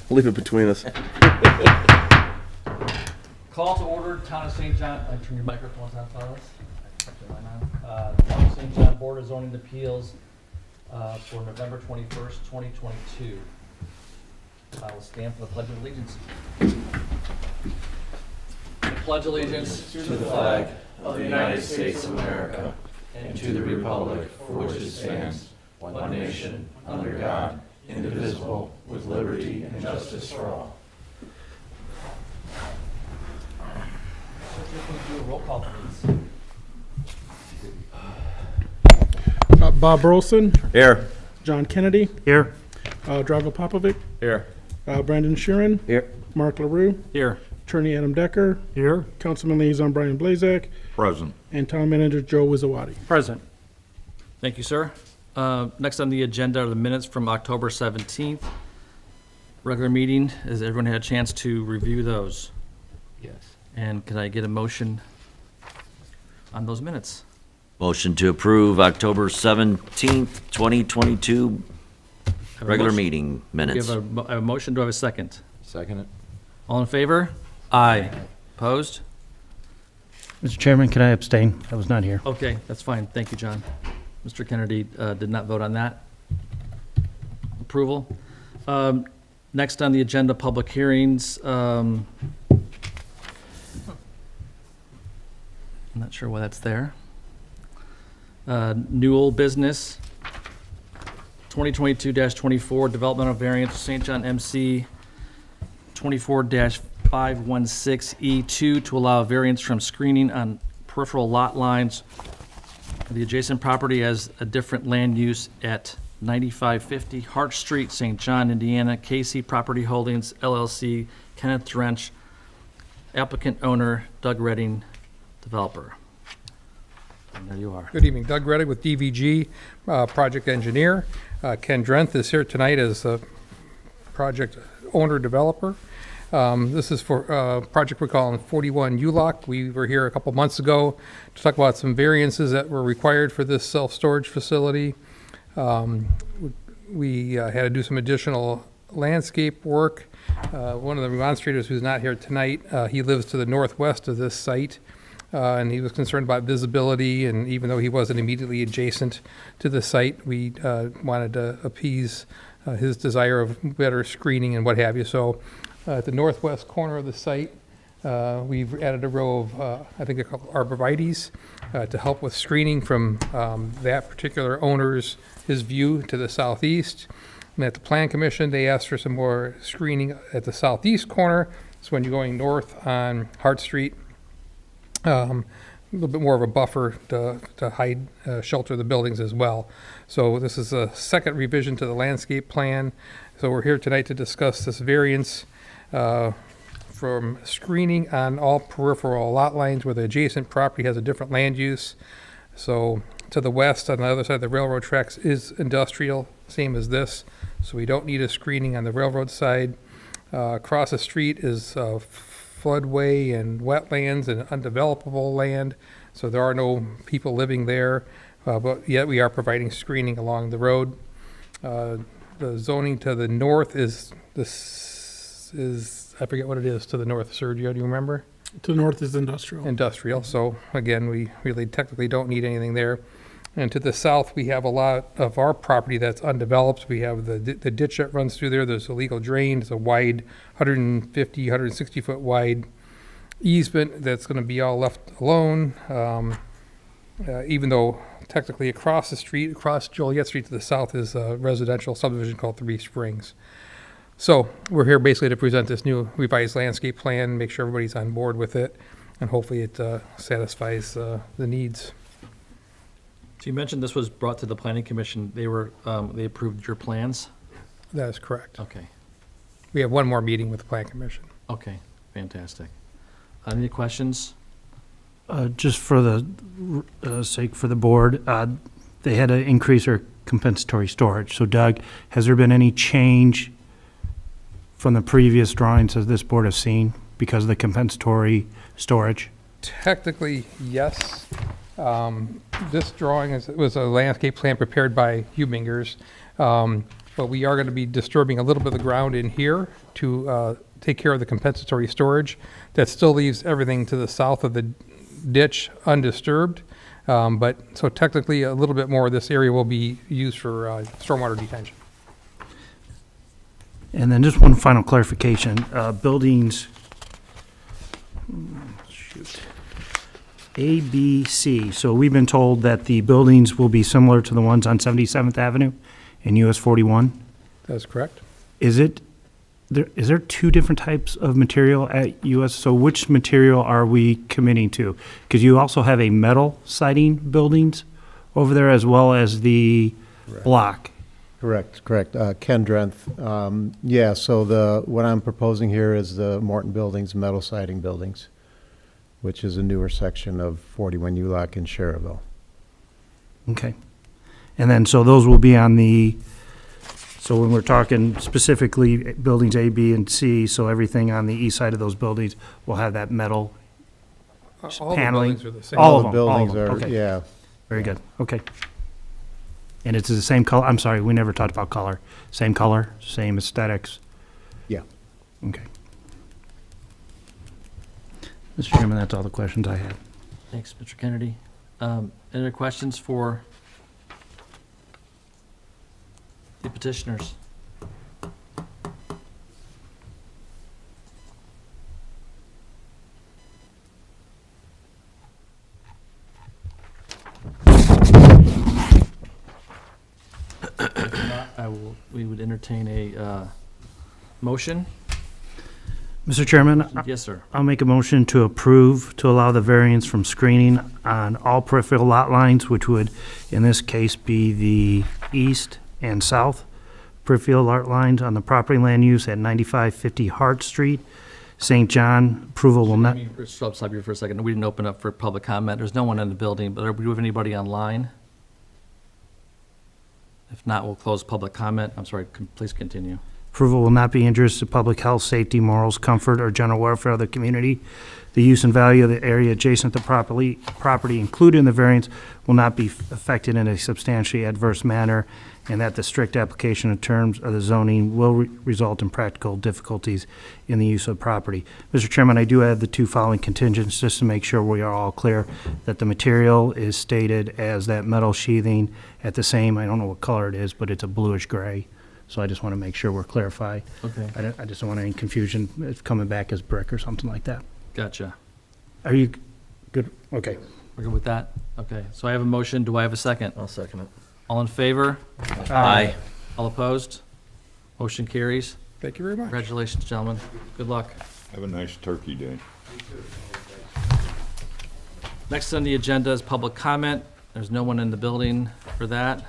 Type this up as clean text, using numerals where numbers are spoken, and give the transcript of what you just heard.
Leave it between us. Call to order, Town of St. John, I turn your microphones on, fellas. Town of St. John Board of Zoning Appeals for November 21st, 2022. I will stand for the Pledge of Allegiance. I pledge allegiance To the flag of the United States of America and to the republic for which it stands, one nation, under God, indivisible, with liberty and justice for all. Do a roll call, please. Bob Burleson, Here. John Kennedy, Here. Drago Popovic, Here. Brandon Sheeran, Here. Mark LaRue, Here. Attorney Adam Decker, Here. Councilman Liaison Brian Blazak, Present. and Town Manager Joe Wizawati. Present. Thank you, sir. Next on the agenda are the minutes from October 17th. Regular meeting. Has everyone had a chance to review those? Yes. And could I get a motion on those minutes? Motion to approve October 17th, 2022 Have a regular motion- meeting Do minutes. you have a motion? Do I have a second? Second it. All in favor? Aye. Opposed? Mr. Chairman, can I abstain? I was not here. Okay, that's fine. Thank you, John. Mr. Kennedy did not vote on that. Approval. Next on the agenda, public hearings. I'm not sure why that's there. New old business. 2022-24, developmental variance, St. John MC 24-516E2 to allow variance from screening on peripheral lot lines. The adjacent property has a different land use at 9550 Hart Street, St. John, Indiana. KC Property Holdings LLC, Kenneth Drench, applicant owner, Doug Redding, developer. And there you are. Good evening, Doug Reddick with DVG, project engineer. Ken Drenth is here tonight as a project owner-developer. This is for a project we're calling 41 ULOC. We were here a couple months ago to talk about some variances that were required for this self-storage facility. We had to do some additional landscape work. One of the remonstrators who's not here tonight, he lives to the northwest of this site. And he was concerned about visibility, and even though he wasn't immediately adjacent to the site, we wanted to appease his desire of better screening and what have you. So at the northwest corner of the site, we've added a row of, I think they're called arborvitaes, to help with screening from that particular owner's, his view to the southeast. And at the Plan Commission, they asked for some more screening at the southeast corner. So when you're going north on Hart Street, a little bit more of a buffer to hide, shelter the buildings as well. So this is a second revision to the landscape plan. So we're here tonight to discuss this variance from screening on all peripheral lot lines where the adjacent property has a different land use. So to the west, on the other side of the railroad tracks, is industrial, same as this. So we don't need a screening on the railroad side. Across the street is floodway and wetlands and undevelopable land, so there are no people living there, but yet we are providing screening along the road. The zoning to the north is, I forget what it is to the north, Sergio, do you remember? To the north is industrial. Industrial, so again, we really technically don't need anything there. And to the south, we have a lot of our property that's undeveloped. We have the ditch that runs through there. There's a legal drain. It's a wide 150, 160-foot wide easement that's going to be all left alone. Even though technically across the street, across Joliet Street to the south is a residential subdivision called Three Springs. So we're here basically to present this new revised landscape plan, make sure everybody's on board with it, and hopefully it satisfies the needs. So you mentioned this was brought to the planning commission. They were, they approved your plans? That is correct. Okay. We have one more meeting with the Plan Commission. Okay, fantastic. Any questions? Just for the sake for the board, they had to increase their compensatory storage. So Doug, has there been any change from the previous drawings that this board has seen because of the compensatory storage? Technically, yes. This drawing was a landscape plan prepared by Hubingers. but we are going to be disturbing a little bit of the ground in here to take care of the compensatory storage. That still leaves everything to the south of the ditch undisturbed. But, so technically, a little bit more of this area will be used for stormwater detention. And then just one final clarification, buildings, shoot, A, B, C. So we've been told that the buildings will be similar to the ones on 77th Avenue and US 41. That's correct. Is there two different types of material at US? So which material are we committing to? Because you also have a metal siding buildings over there as well as the block. Correct. Ken Drenth. Yeah, so what I'm proposing here is the Morton Buildings, metal siding buildings, which is a newer section of 41 ULOC in Cherville. Okay. And then, so those will be on so when we're talking specifically buildings A, B, and C, so everything on the east side of those buildings will have that metal All the paneling? buildings are the same. All of the them, buildings are, okay. yeah. Very good, okay. And it's the same color, I'm sorry, we never talked about color. Same color, same aesthetics? Yeah. Okay. Mr. Chairman, that's all the questions I had. Thanks, Mr. Kennedy. Any other questions for the petitioners? If not, we would entertain a motion. Mr. Chairman, Yes, sir. I'll make a motion to approve to allow the variance from screening on all peripheral lot lines, which would, in this case, be the east and south peripheral lot lines on the property land use at 9550 Hart Street, St. John. Approval will not, I'll stop you for a second. We didn't open up for public comment. There's no one in the building, but do we have anybody online? If not, we'll close public comment. I'm sorry, please continue. approval will not be injurious to public health, safety, morals, comfort, or general welfare of the community. The use and value of the area adjacent to property included in the variance will not be affected in a substantially adverse manner, and that the strict application of terms of the zoning will result in practical difficulties in the use of property. Mr. Chairman, I do add the two following contingents, just to make sure we are all clear, that the material is stated as that metal sheathing at the same, I don't know what color it is, but it's a bluish gray. So I just want to make sure we're clarified. Okay, I just don't want any confusion, it's coming back as brick or something like that. gotcha. Are you good? Okay. We're good with that? Okay, so I have a motion. Do I have a second? I'll second it. All in favor? Aye. All opposed? Motion carries. Thank you very much. Congratulations, gentlemen. Good luck. Have a nice turkey day. Next on the agenda is public comment. There's no one in the building for that.